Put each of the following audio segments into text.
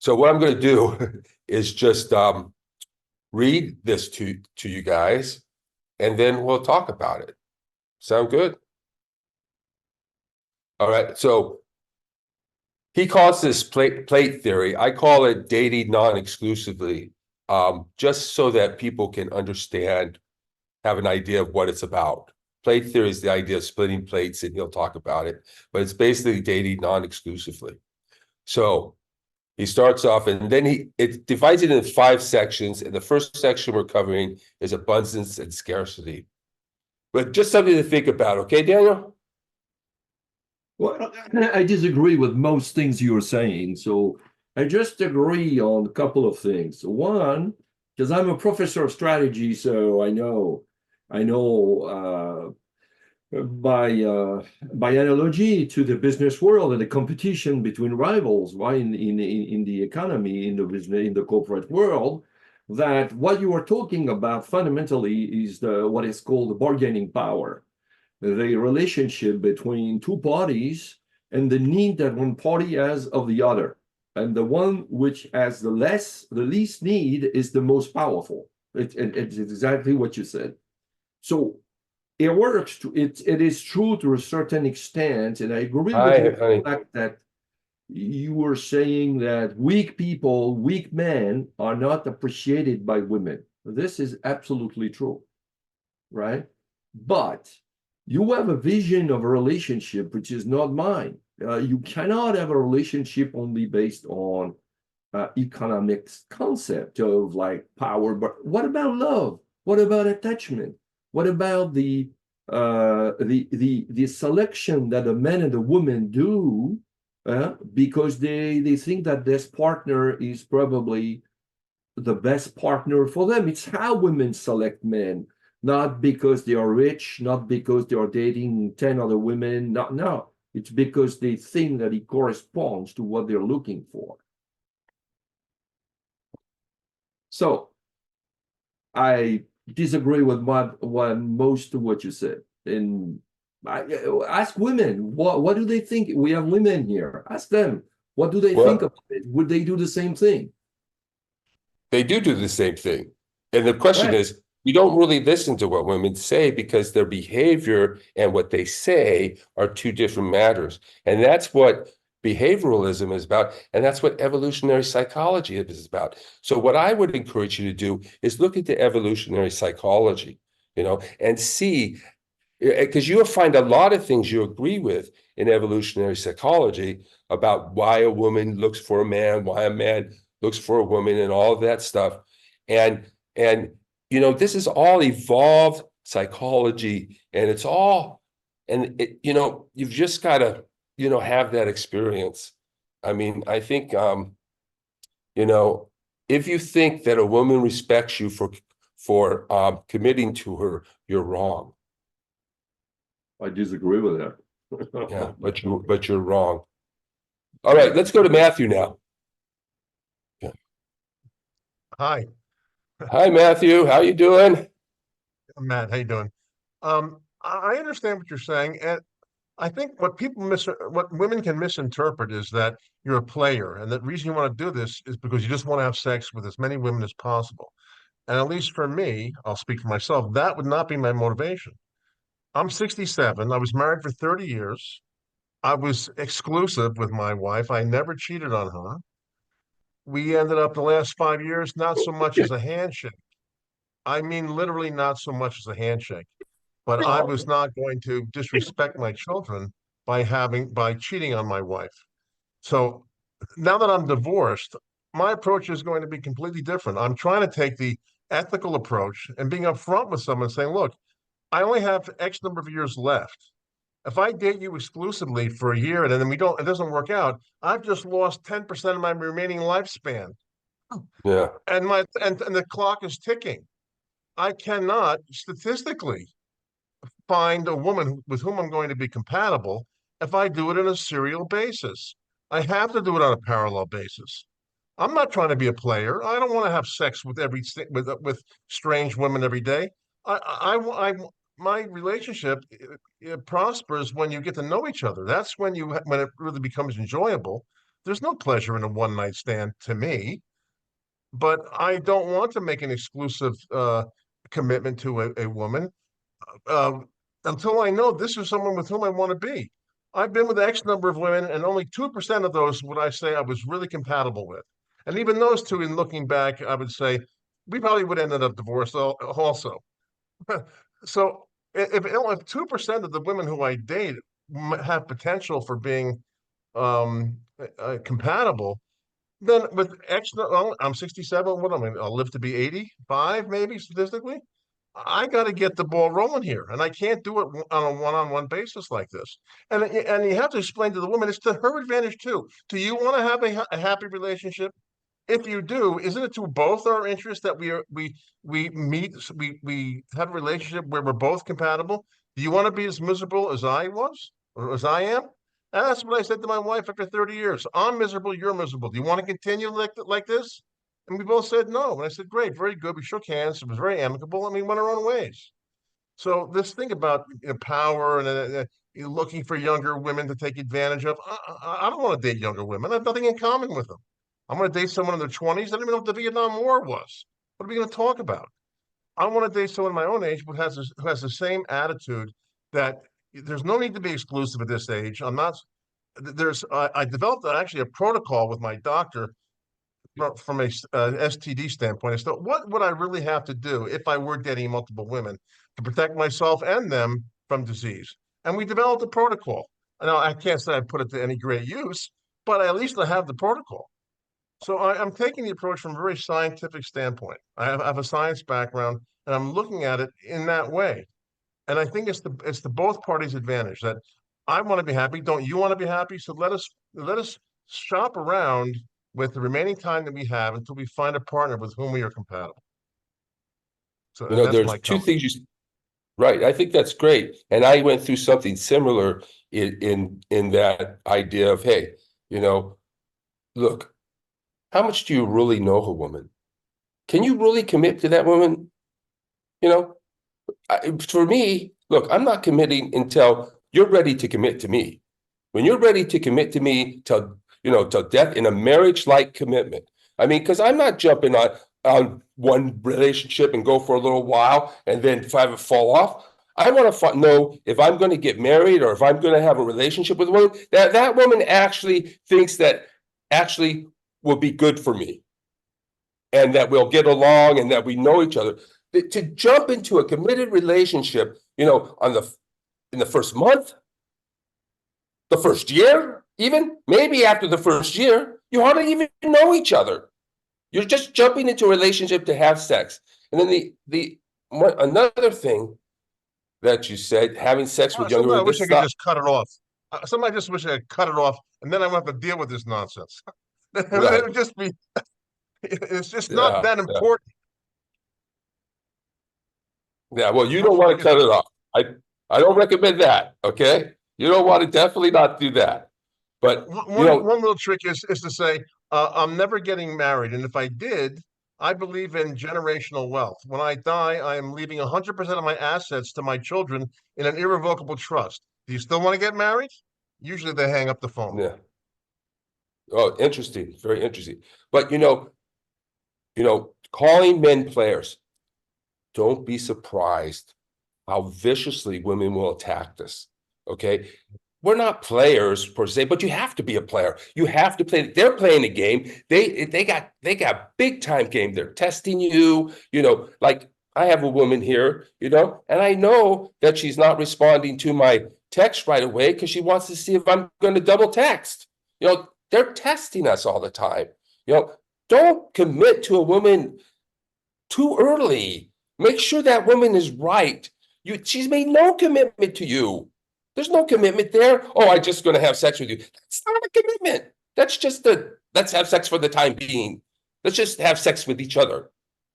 So what I'm going to do is just read this to you guys, and then we'll talk about it. Sound good? All right. So he calls this plate theory. I call it dating non-exclusively, just so that people can understand, have an idea of what it's about. Plate theory is the idea of splitting plates, and he'll talk about it, but it's basically dating non-exclusively. So he starts off, and then it divides it into 5 sections, and the first section we're covering is abundance and scarcity. But just something to think about, okay, Daniel? Well, I disagree with most things you're saying. So I just agree on a couple of things. One, because I'm a professor of strategy, so I know by analogy to the business world and the competition between rivals, right, in the economy, in the business, in the corporate world, that what you are talking about fundamentally is what is called the bargaining power, the relationship between two parties and the need that one party has of the other. And the one which has the least need is the most powerful. It's exactly what you said. So it works. It is true to a certain extent, and I agree with you Hi, on the honey. fact that you were saying that weak people, weak men, are not appreciated by women. This is absolutely true, right? But you have a vision of a relationship which is not mine. You cannot have a relationship only based on economics concept of like power. But what about love? What about attachment? What about the selection that a man and a woman do because they think that this partner is probably the best partner for them? It's how women select men, not because they are rich, not because they are dating 10 other women. Not, no, it's because they think that it corresponds to what they're looking for. So I disagree with what most of what you said. And I, ask women, what do they think? We have women here. Ask them, what do they think Well, about it? Would they do the same thing? they do the same thing. And the question Right. is, you don't really listen to what women say because their behavior and what they say are 2 different matters. And that's what behavioralism is about. And that's what evolutionary psychology is about. So what I would encourage you to do is look into evolutionary psychology, and see, because you'll find a lot of things you agree with in evolutionary psychology about why a woman looks for a man, why a man looks for a woman, and all of that stuff. And this is all evolved psychology, and it's all, and you've just got to, have that experience. I mean, I think, you know, if you think that a woman respects you for committing to her, you're wrong. I disagree with Yeah, that. but you're wrong. All right, let's go to Matthew now. Yeah. Hi, Hi, Matthew. How you doing? Matt. How you doing? I understand what you're saying, and I think what women can misinterpret is that you're a player, and the reason you want to do this is because you just want to have sex with as many women as possible. And at least for me, I'll speak for myself, that would not be my motivation. I'm 67. I was married for 30 years. I was exclusive with my wife. I never cheated on her. We ended up the last 5 years, not so much as a handshake. I mean, literally not so much as a handshake. But I was not going to disrespect my children by cheating on my wife. So now that I'm divorced, my approach is going to be completely different. I'm trying to take the ethical approach and being upfront with someone saying, look, I only have X number of years left. If I date you exclusively for a year and then it doesn't work out, I've just lost 10% of my remaining lifespan. Yeah. And the clock is ticking. I cannot statistically find a woman with whom I'm going to be compatible if I do it on a serial basis. I have to do it on a parallel basis. I'm not trying to be a player. I don't want to have sex with strange women every day. My relationship it prospers when you get to know each other. That's when it really becomes enjoyable. there's no pleasure in a one night stand to me, but I don't want to make an exclusive commitment to a woman uh, until I know this is someone with whom I want to be. I've been with X number of women, and only 2% of those would I say I was really compatible with. And even those two, in looking back, I would say we probably would end up divorced also. So if 2% of the women who I date have potential for being compatible, then with X, well, I'm 67. What am I? I'll live to be 85, maybe statistically. I got to get the ball rolling here, and I can't do it on a one-on-one basis like this. And you have to explain to the woman it's to her advantage too. Do you want to have a happy relationship? If you do, isn't it to both our interests that we meet, we have a relationship where we're both compatible? Do you want to be as miserable as I was or as I am? And that's what I said to my wife after 30 years. I'm miserable, you're miserable. Do you want to continue like this? And we both said no. And I said, great, very good. We shook hands. It was very amicable, and we went our own ways. So this thing about power and looking for younger women to take advantage of, I don't want to date younger women. I have nothing in common with them. I'm going to date someone in their 20s. I don't even know what the Vietnam War was. What are we going to talk about? I want to date someone my own age, but who has the same attitude that there's no need to be exclusive at this age. I'm not. There's. I developed actually a protocol with my doctor from a STD standpoint. I thought, what would I really have to do if I were dating multiple women to protect myself and them from disease? And we developed a protocol. Now, I can't say I put it to any great use, but at least I have the protocol. So I'm taking the approach from a very scientific standpoint. I have a science background, and I'm looking at it in that way. And I think it's the both parties' advantage that I want to be happy. Don't you want to be happy? So let us shop around with the remaining time that we have until we find a partner with whom we are compatible. So, and that's There's my two company. things right. I think that's great. And I went through something similar in that idea of, hey, look, how much do you really know a woman? Can you really commit to that woman? You know, for me, look, I'm not committing until you're ready to commit to me. When you're ready to commit to me till death in a marriage-like commitment. I mean, because I'm not jumping on one relationship and go for a little while and then if I ever fall off. I want to know if I'm going to get married or if I'm going to have a relationship with a woman, that woman actually thinks that actually will be good for me and that we'll get along and that we know each other. To jump into a committed relationship, in the first month, the first year, even maybe after the first year, you hardly even know each other. You're just jumping into a relationship to have sex. And then another thing that you said, having sex with younger Sometimes I women, wish this I is could not just cut it off. Sometimes I just wish I could cut it off, and then I won't have to deal with this nonsense. It right. would just be. It's just not Yeah, that yeah, important. yeah. Well, you don't Hopefully, want to cut it off. I don't recommend that. Okay, you don't want to definitely not do that. But one little trick is to say I'm never getting married, and if I did, I believe in generational wealth. When I die, I am leaving 100% of my assets to my children in an irrevocable trust. Do you still want to get married? Usually, they hang up the phone. yeah. Oh, interesting. Very interesting. But calling men players. Don't be surprised how viciously women will attack this. Okay. We're not players per se, but you have to be a player. You have to play. They're playing a game. They got big time game. They're testing you, like I have a woman here, and I know that she's not responding to my text right away because she wants to see if I'm going to double text. They're testing us all the time. Don't commit to a woman too early. Make sure that woman is right. She's made no commitment to you. There's no commitment there. Oh, I'm just going to have sex with you. That's not a commitment. That's just let's have sex for the time being. Let's just have sex with each other,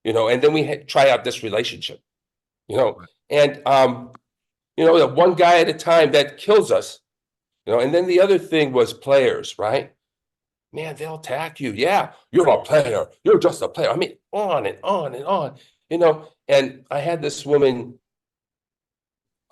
and then we try out this relationship, and the one guy at a time that kills us, and then the other thing was players, right? Man, they'll attack you. Yeah, you're a player. You're just a player. I mean, on and on and on, and I had this woman,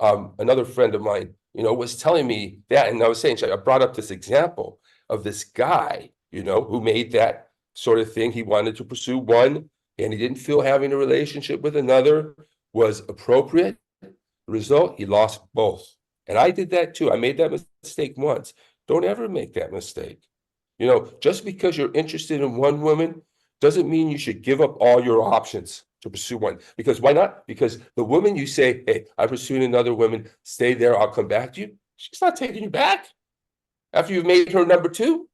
another friend of mine, was telling me that, and I was saying, I brought up this example of this guy who made that sort of thing. He wanted to pursue one, and he didn't feel having a relationship with another was appropriate. The result, he lost both. And I did that too. I made that mistake once. Don't ever make that mistake. Just because you're interested in one woman doesn't mean you should give up all your options to pursue one. Because why not? Because the woman you say, hey, I'm pursuing another woman, stay there, I'll come back to you. She's not taking you back. After you've made her number two,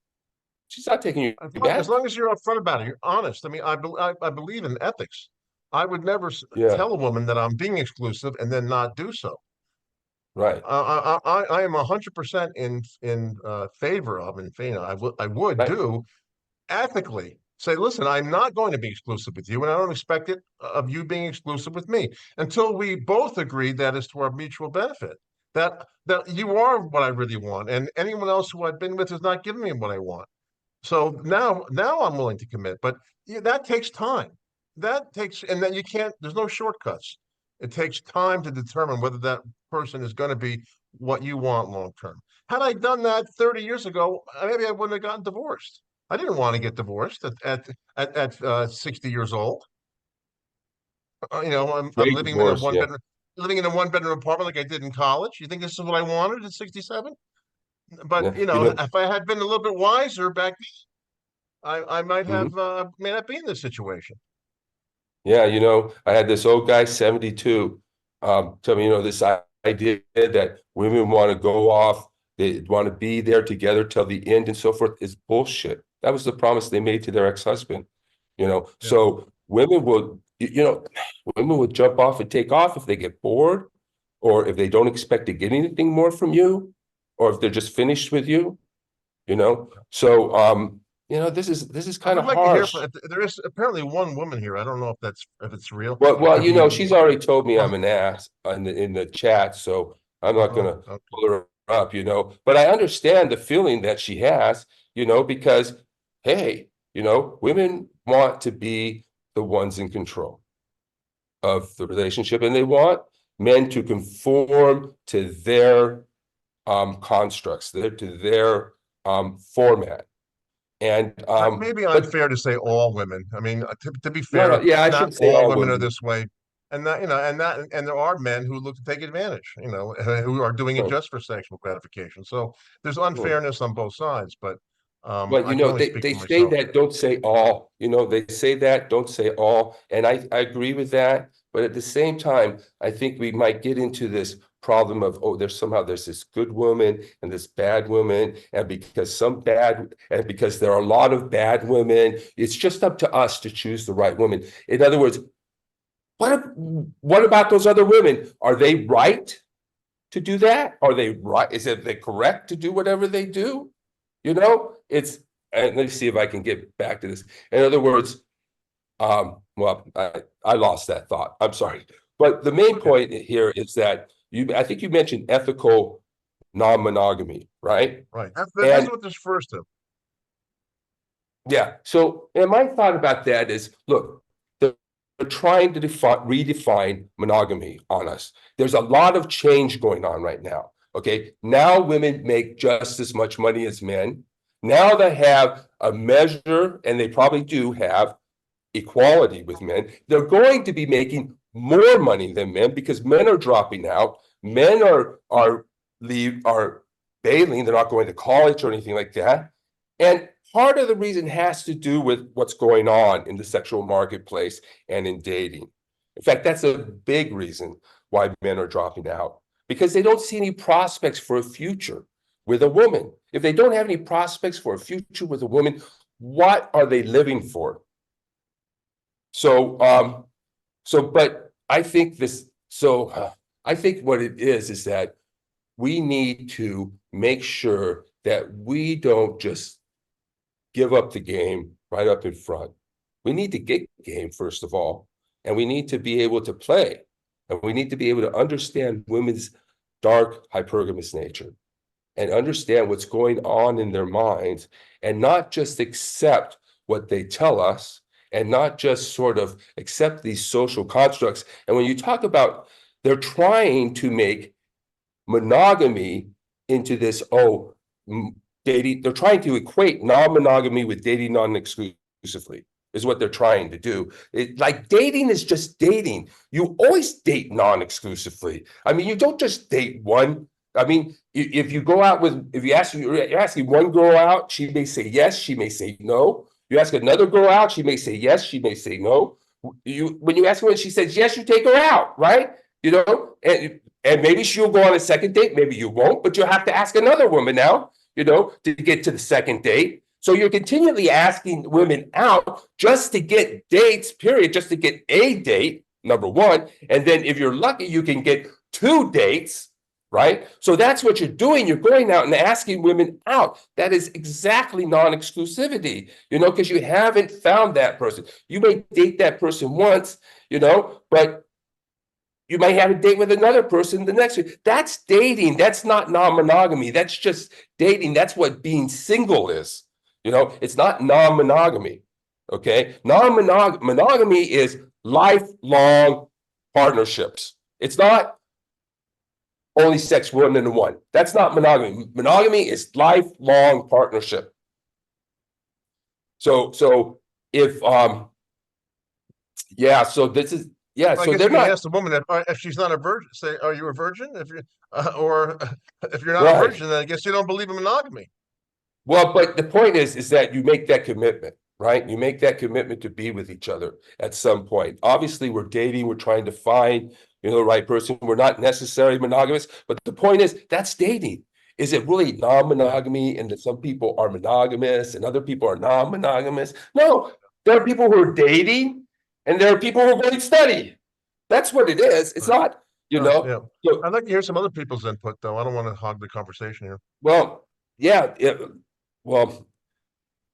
she's not taking you back. As long as you're upfront about it, you're honest. I mean, I believe in ethics. I would never Yeah, tell a woman that I'm being exclusive and then not do so. right, I am 100% in favor of, and I would right. do ethically say, listen, I'm not going to be exclusive with you, and I don't expect it of you being exclusive with me until we both agree that is to our mutual benefit. That you are what I really want, and anyone else who I've been with is not giving me what I want. So now I'm willing to commit, but that takes time. And then you can't. There's no shortcuts. It takes time to determine whether that person is going to be what you want long term. Had I done that 30 years ago, maybe I wouldn't have gotten divorced. I didn't want to get divorced at 60 years old. I'm Great living in a divorce, one yeah, bedroom apartment like I did in college. You think this is what I wanted at 67? But yeah. if I had been a little bit wiser back then, I might Mhm. have may not be in this situation. Yeah, I had this old guy, 72, tell me, this idea that women want to go off, they want to be there together till the end and so forth is bullshit. That was the promise they made to their ex-husband, Yeah. So women will jump off and take off if they get bored, or if they don't expect to get anything more from you, or if they're just finished with you, So this is I kind would of like to hear harsh. from. There is apparently one woman here. I don't know if it's real. It Well, could be. she's already told me I'm an ass in the chat, so I'm not gonna Okay. pull her up, But I understand the feeling that she has, because hey, women want to be the ones in control of the relationship, and they want men to conform to their constructs, to their format. And It may be but unfair to say all women. I mean, to be no, no, fair, yeah, I not shouldn't say all all women are women. this way, and there are men who look to take advantage, who are doing it Right. just for sexual gratification. So there's Hmm. unfairness on both sides, but But I can only speak they for say myself. that, don't say all, they say that, don't say all. And I agree with that. But at the same time, I think we might get into this problem of, oh, there's this good woman and this bad woman. And because there are a lot of bad women, it's just up to us to choose the right woman. In other words, what about those other women? Are they right to do that? Are they right? Is it they correct to do whatever they do? It's, and let me see if I can get back to this. In other words, well, I lost that thought. I'm sorry. But the main Okay, point here is that I think you mentioned ethical non-monogamy, right? right. That's And what this refers to. yeah, so and my thought about that is, look, they're trying to redefine monogamy on us. There's a lot of change going on right now. Okay, now women make just as much money as men. Now they have a measure, and they probably do have equality with men. They're going to be making more money than men because men are dropping out. Men are bailing. They're not going to college or anything like that. And part of the reason has to do with what's going on in the sexual marketplace and in dating. In fact, that's a big reason why men are dropping out, because they don't see any prospects for a future with a woman. If they don't have any prospects for a future with a woman, what are they living for? So, but I think I think what it is that we need to make sure that we don't just give up the game right up in front. We need to get game, first of all, and we need to be able to play, and we need to be able to understand women's dark hypergamous nature and understand what's going on in their minds, and not just accept what they tell us, and not just sort of accept these social constructs. And when you talk about, they're trying to make monogamy into this, dating. They're trying to equate non-monogamy with dating non-exclusively, is what they're trying to do. Like dating is just dating. You always date non-exclusively. I mean, you don't just date one. I mean, if you go out with, if you're asking one girl out, she may say yes, she may say no. You ask another girl out, she may say yes, she may say no. When you ask her and she says yes, you take her out, right? You know, and maybe she'll go on a second date, maybe you won't, but you'll have to ask another woman now, you know, to get to the second date. So you're continually asking women out just to get dates, period, just to get a date, number one. And then if you're lucky, you can get 2 dates, right? So that's what you're doing. You're going out and asking women out. That is exactly non-exclusivity, you know, because you haven't found that person. You may date that person once, you know, but you might have a date with another person the next week. That's dating. That's not non-monogamy. That's just dating. That's what being single is. You know, it's not non-monogamy. Okay. Monogamy is lifelong partnerships. It's not only sex one and one. That's not monogamy. Monogamy is lifelong partnership. So if yeah, so this is yeah, I so guess they're you can not ask the woman if she's not a virgin, say, "Are you a virgin?" If you or if you're not a right. virgin, then I guess you don't believe in monogamy. Well, but the point is that you make that commitment, right? You make that commitment to be with each other at some point. Obviously, we're dating, we're trying to find, you know, the right person. We're not necessarily monogamous, but the point is that's dating. Is it really non-monogamy and that some people are monogamous and other people are non-monogamous? No, there are people who are dating and there are people who are going to study. That's what it is. It's not, you know. Yeah. So, I'd like to hear some other people's input, though. I don't want to hog the conversation here. well, yeah, well,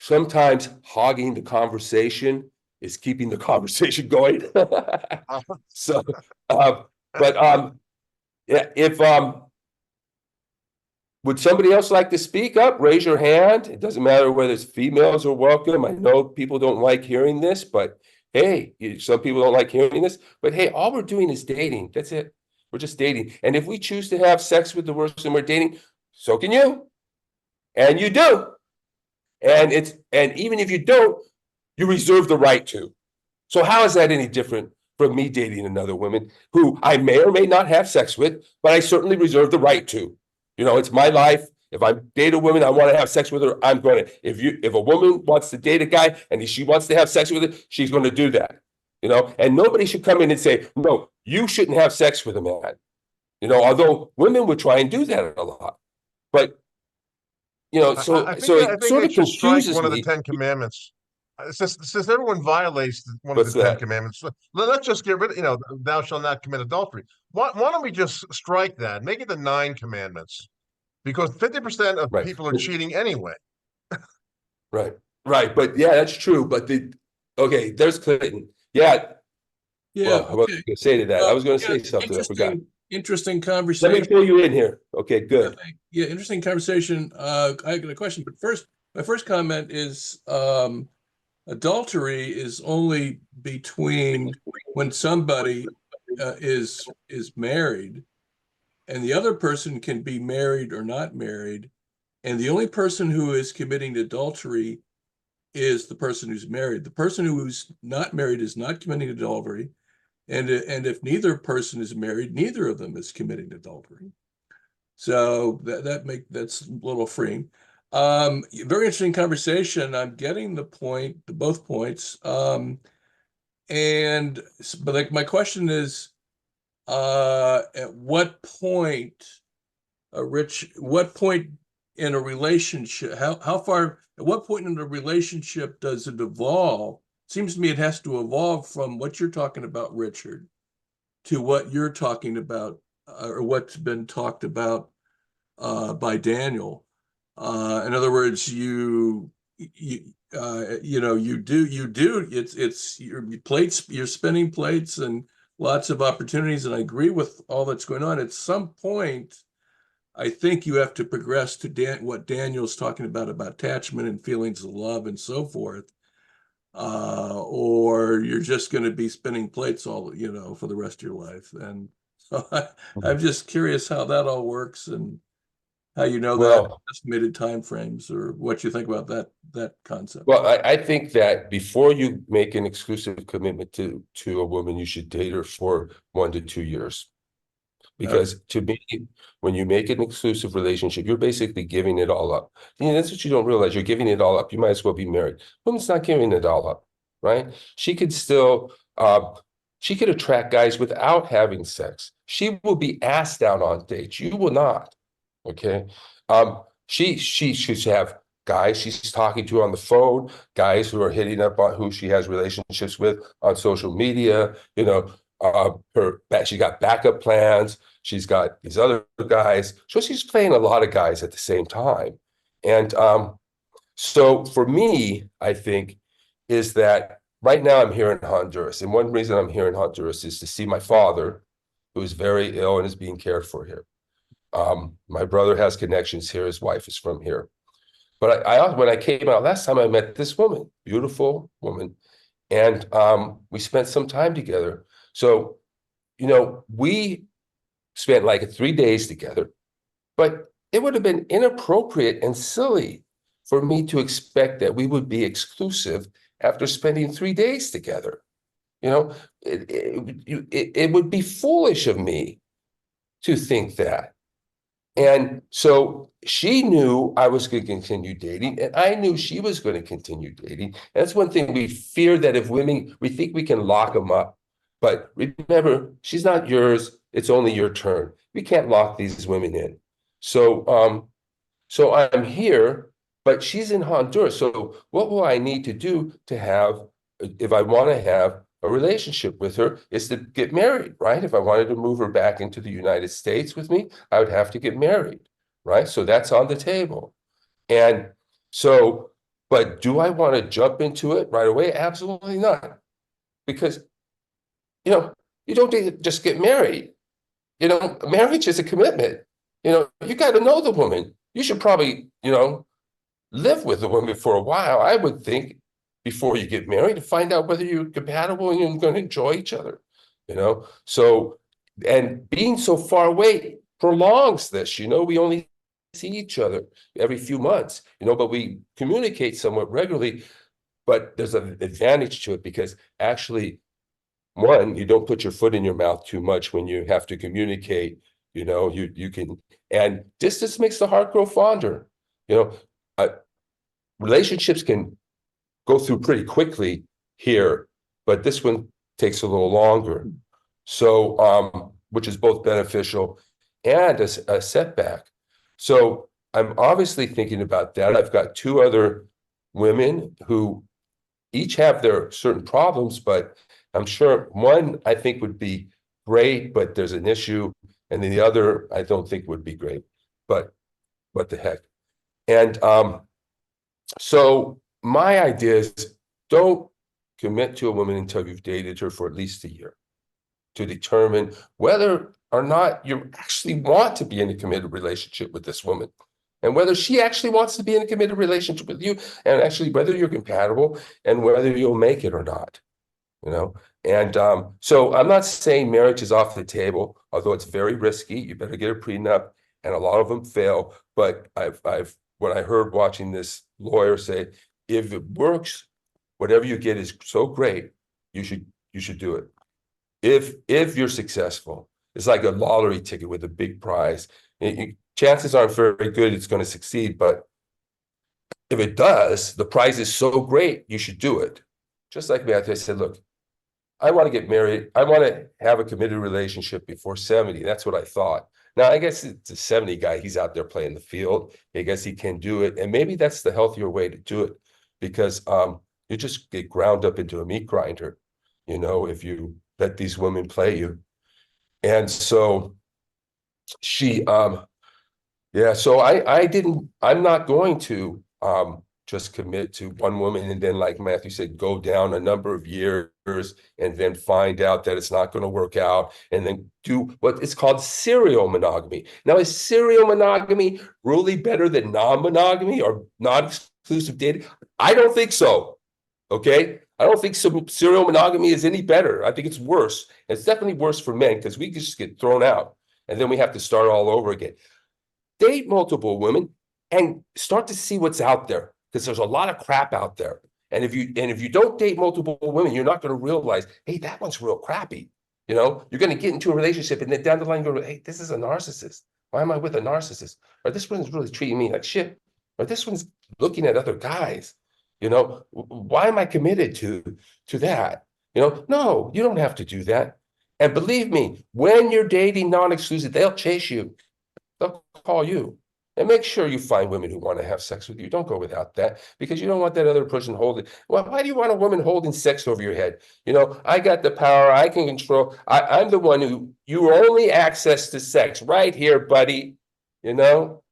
sometimes hogging the conversation is keeping the conversation going. So, but yeah, if would somebody else like to speak up? Raise your hand. It doesn't matter whether it's females or welcome. I know people don't like hearing this, but hey, some people don't like hearing this. But hey, all we're doing is dating. That's it. We're just dating. And if we choose to have sex with the person we're dating, so can you. And you do. And even if you don't, you reserve the right to. So how is that any different from me dating another woman who I may or may not have sex with, but I certainly reserve the right to? You know, it's my life. If I date a woman, I want to have sex with her, I'm going to. If a woman wants to date a guy and she wants to have sex with him, she's going to do that. You know, and nobody should come in and say, no, you shouldn't have sex with a man. You know, although women would try and do that a lot. But you know, so I it think sort they of should strike confuses one of the me. 10 Commandments. Since everyone violates one of the What's 10 that? Commandments, let's just get rid of, thou shalt not commit adultery. Why don't we just strike that, make it the 9 Commandments? Because 50% of Right. people are cheating anyway. Right. Right. But yeah, that's true. But okay, there's Clinton. Yeah. Yeah, Well, I wasn't okay. going to say to that. I was going to Yeah, say something. I forgot. interesting Let me conversation. pull you in here. Okay, good. Yeah, interesting conversation. I got a question, but my first comment is adultery is only between when somebody is married, and the other person can be married or not married, and the only person who is committing adultery is the person who's married. The person who's not married is not committing adultery. And if neither person is married, neither of them is committing adultery. So that's a little freeing. Very interesting conversation. I'm getting both points. But like my question is, at what point, what point in a relationship, how far, at what point in a relationship does it evolve? Seems to me it has to evolve from what you're talking about, Richard, to what you're talking about, or what's been talked about by Daniel. In other words, you do. It's your plates. You're spinning plates and lots of opportunities. And I agree with all that's going on. At some point, I think you have to progress to what Daniel's talking about attachment and feelings of love and so forth. Or you're just going to be spinning plates all, for the rest of your life. And so I'm just curious how that all works. And how you know that, Well, estimated timeframes, or what you think about that concept. well, I think that before you make an exclusive commitment to a woman, you should date her for 1 to 2 years. Because to me, when you make an exclusive relationship, you're basically giving it all up. That's what you don't realize. You're giving it all up. You might as well be married. Woman's not giving it all up, right? She could still, she could attract guys without having sex. She will be asked out on dates. You will not. Okay. She should have guys she's talking to on the phone, guys who are hitting up on who she has relationships with on social media. She got backup plans. She's got these other guys. So she's playing a lot of guys at the same time. And so for me, I think is that right now I'm here in Honduras. And one reason I'm here in Honduras is to see my father, who is very ill and is being cared for here. My brother has connections here. His wife is from here. But when I came out last time, I met this woman, beautiful woman. And we spent some time together. So, we spent like 3 days together, but it would have been inappropriate and silly for me to expect that we would be exclusive after spending 3 days together. It would be foolish of me to think that. And so she knew I was going to continue dating, and I knew she was going to continue dating. That's one thing we fear, that if women, we think we can lock them up. But remember, she's not yours. It's only your turn. We can't lock these women in. So, so I'm here, but she's in Honduras. So what will I need to do to have, if I want to have a relationship with her, is to get married, right? If I wanted to move her back into the United States with me, I would have to get married, right? So that's on the table. And so, but do I want to jump into it right away? Absolutely not. Because, you don't just get married. Marriage is a commitment. You got to know the woman. You should probably, live with the woman for a while, I would think, before you get married, to find out whether you're compatible and you're going to enjoy each other, So, and being so far away prolongs this, we only see each other every few months, but we communicate somewhat regularly. But there's an advantage to it, because actually, one, you don't put your foot in your mouth too much when you have to communicate. You can, and distance makes the heart grow fonder. Relationships can go through pretty quickly here, but this one takes a little longer. So, which is both beneficial and a setback. So I'm obviously thinking about that. I've got 2 other women who each have their certain problems, but I'm sure one I think would be great, but there's an issue, and then the other I don't think would be great. But what the heck? And so my idea is, don't commit to a woman until you've dated her for at least a year, to determine whether or not you actually want to be in a committed relationship with this woman, and whether she actually wants to be in a committed relationship with you, and actually whether you're compatible and whether you'll make it or not. And so I'm not saying marriage is off the table, although it's very risky. You better get a prenup, and a lot of them fail. But what I heard watching this lawyer say, if it works, whatever you get is so great, you should do it. If you're successful, it's like a lottery ticket with a big prize. Chances aren't very good it's going to succeed, but if it does, the prize is so great, you should do it. Just like me, I said, look, I want to get married. I want to have a committed relationship before 70. That's what I thought. Now, I guess it's a 70 guy. He's out there playing the field. I guess he can do it. And maybe that's the healthier way to do it, because you just get ground up into a meat grinder, if you let these women play you. And so so I'm not going to just commit to one woman and then, like Matthew said, go down a number of years and then find out that it's not going to work out, and then do what is called serial monogamy. Now, is serial monogamy really better than non-monogamy or non-exclusive dating? I don't think so. Okay? I don't think serial monogamy is any better. I think it's worse. It's definitely worse for men, because we just get thrown out and then we have to start all over again. date multiple women and start to see what's out there, because there's a lot of crap out there. And if you don't date multiple women, you're not going to realize, hey, that one's real crappy. You know, you're going to get into a relationship and then down the line go, hey, this is a narcissist. Why am I with a narcissist? Or this one's really treating me like shit. Or this one's looking at other guys. You know, why am I committed to that? You know, no, you don't have to do that. And believe me, when you're dating non-exclusive, they'll chase you. They'll call you. And make sure you find women who want to have sex with you. Don't go without that, because you don't want that other person holding. Well, why do you want a woman holding sex over your head? You know, I got the power. I can control. I'm the one who, you only access to sex right here, buddy. You know?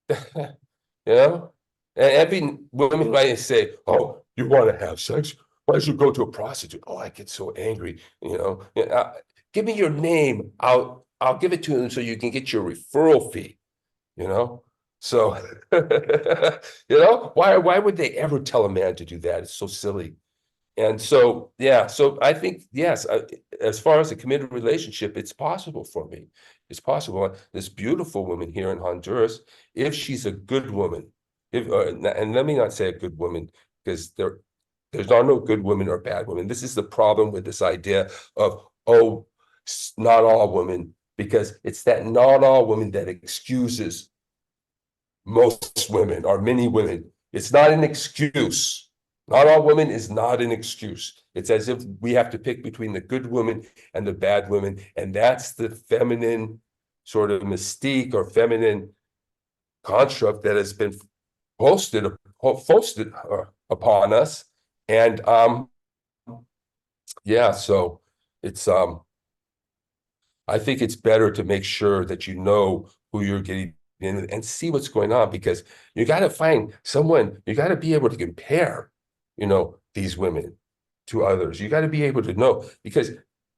You know? And every woman might say, oh, you want to have sex? Why should you go to a prostitute? Oh, I get so angry. You know, give me your name. I'll give it to them so you can get your referral fee. You know, so you know, why would they ever tell a man to do that? It's so silly. And so, yeah, so I think, yes, as far as a committed relationship, it's possible for me. It's possible. This beautiful woman here in Honduras, if she's a good woman, and let me not say a good woman, because there's no good women or bad women. This is the problem with this idea of, oh, not all women, because it's that not all women that excuses most women or many women. It's not an excuse. Not all women is not an excuse. It's as if we have to pick between the good women and the bad women. And that's the feminine sort of mystique or feminine construct that has been foisted upon us. And yeah, so it's I think it's better to make sure that you know who you're getting in and see what's going on, because you got to find someone, you got to be able to compare, you know, these women to others. You got to be able to know, because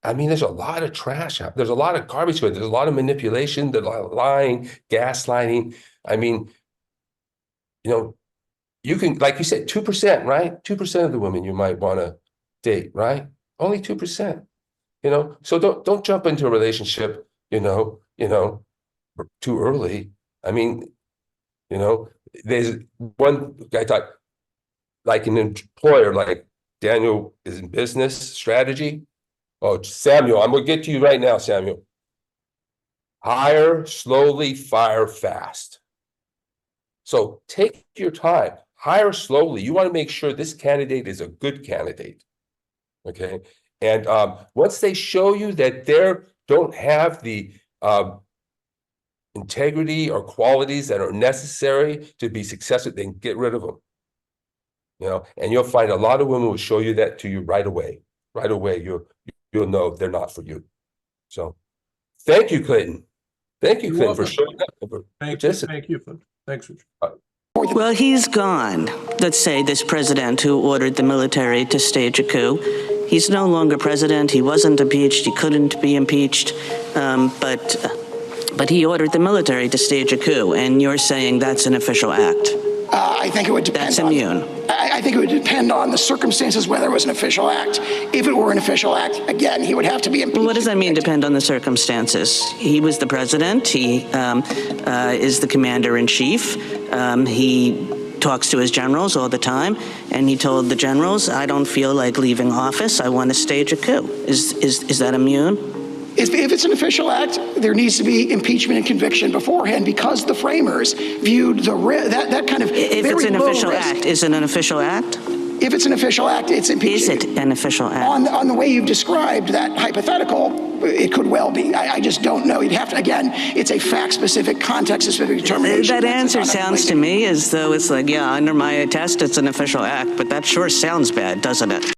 I mean, there's a lot of trash out. There's a lot of garbage. There's a lot of manipulation, there's a lot of lying, gaslighting. I mean, you know, you can, like you said, 2%, right? 2% of the women you might want to date, right? Only 2%. You know, so don't jump into a relationship, you know, too early. I mean, you know, there's one guy thought, like an employer, like Daniel is in business strategy. Oh, Samuel, I'm gonna get to you right now, Samuel. Hire slowly, fire fast. So take your time, hire slowly. You want to make sure this candidate is a good candidate. Okay. And once they show you that they don't have the integrity or qualities that are necessary to be successful, then get rid of them. You know, and you'll find a lot of women will show you that to you right away. Right away, you'll know they're not for you. So, thank you, Clinton. Thank you, Clinton, for showing up. Thank you. Thanks, Richard. Well, he's gone. Let's say this president who ordered the military to stage a coup. He's no longer president. He wasn't impeached. He couldn't be impeached. But he ordered the military to stage a coup, and you're saying that's an official act. I think it would depend. That's immune. I think it would depend on the circumstances whether it was an official act. If it were an official act, again, he would have to be impeached. Well, what does that mean, depend on the circumstances? He was the president. He is the commander-in-chief. He talks to his generals all the time, and he told the generals, I don't feel like leaving office. I want to stage a coup. Is that immune? If it's an official act, there needs to be impeachment and conviction beforehand, because the framers viewed that kind of If it's an official act, is it an official act? If it's an official act, it's impeachment. Is it an official act? On the way you've described that hypothetical, it could well be. I just don't know. You'd have to, again, it's a fact-specific, context-specific determination. That answer sounds to me as though it's like, yeah, under my test, it's an official act, but that sure sounds bad, doesn't it?